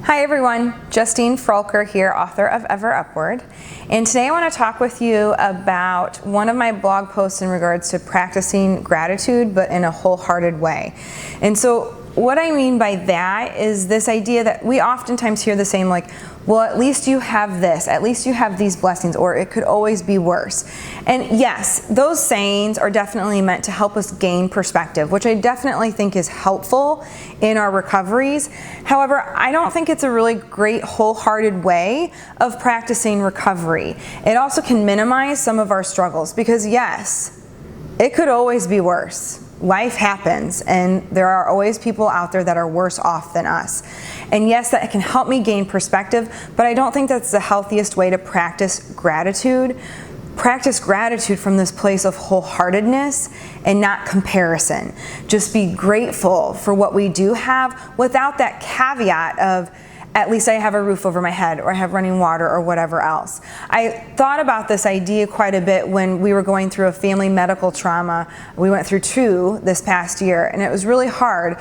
Hi everyone, Justine Frolker here, author of Ever Upward. And today I want to talk with you about one of my blog posts in regards to practicing gratitude, but in a wholehearted way. And so what I mean by that is this idea that we oftentimes hear the same, like, well, at least you have this, at least you have these blessings, or it could always be worse. And yes, those sayings are definitely meant to help us gain perspective, which I definitely think is helpful in our recoveries. However, I don't think it's a really great wholehearted way of practicing recovery. It also can minimize some of our struggles because yes, it could always be worse. Life happens, and there are always people out there that are worse off than us. And yes, that can help me gain perspective, but I don't think that's the healthiest way to practice gratitude. Practice gratitude from this place of wholeheartedness and not comparison. Just be grateful for what we do have without that caveat of, at least I have a roof over my head, or I have running water, or whatever else. I thought about this idea quite a bit when we were going through a family medical trauma. We went through 2 this past year, and it was really hard.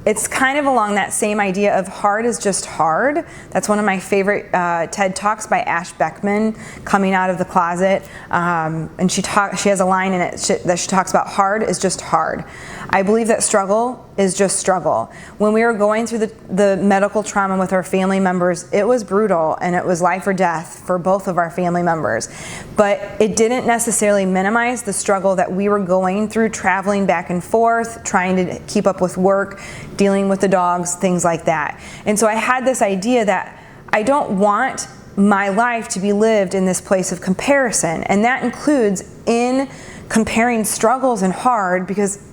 It's kind of along that same idea of hard is just hard. That's one of my favorite TED Talks by Ash Beckham, Coming Out of the Closet. And she has a line in it that she talks about hard is just hard. I believe that struggle is just struggle. When we were going through the medical trauma with our family members, it was brutal and it was life or death for both of our family members. But it didn't necessarily minimize the struggle that we were going through, traveling back and forth, trying to keep up with work, dealing with the dogs, things like that. And so I had this idea that I don't want my life to be lived in this place of comparison. And that includes in comparing struggles and hard, because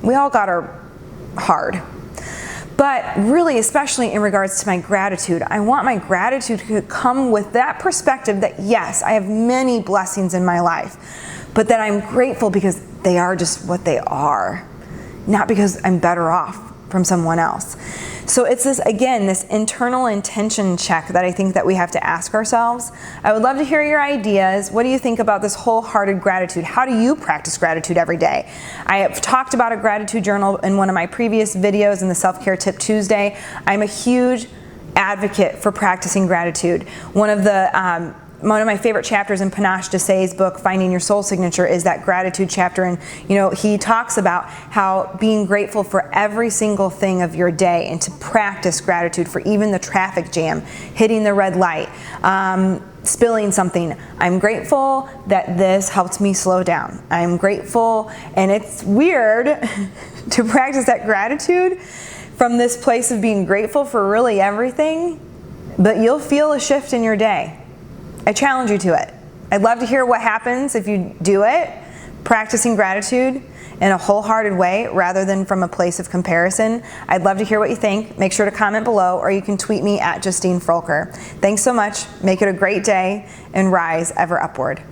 we all got our hard. But really, especially in regards to my gratitude, I want my gratitude to come with that perspective that yes, I have many blessings in my life, but that I'm grateful because they are just what they are, not because I'm better off from someone else. So it's this, again, this internal intention check that I think that we have to ask ourselves. I would love to hear your ideas. What do you think about this wholehearted gratitude? How do you practice gratitude every day? I have talked about a gratitude journal in one of my previous videos in the Self-Care Tip Tuesday. I'm a huge advocate for practicing gratitude. One of my favorite chapters in Panache Desai's book, Finding Your Soul Signature, is that gratitude chapter. And he talks about how being grateful for every single thing of your day and to practice gratitude for even the traffic jam, hitting the red light, spilling something. I'm grateful that this helped me slow down. I'm grateful, and it's weird to practice that gratitude from this place of being grateful for really everything, but you'll feel a shift in your day. I challenge you to it. I'd love to hear what happens if you do it, practicing gratitude in a wholehearted way rather than from a place of comparison. I'd love to hear what you think. Make sure to comment below, or you can tweet me at Justine Frolker. Thanks so much. Make it a great day and rise ever upward.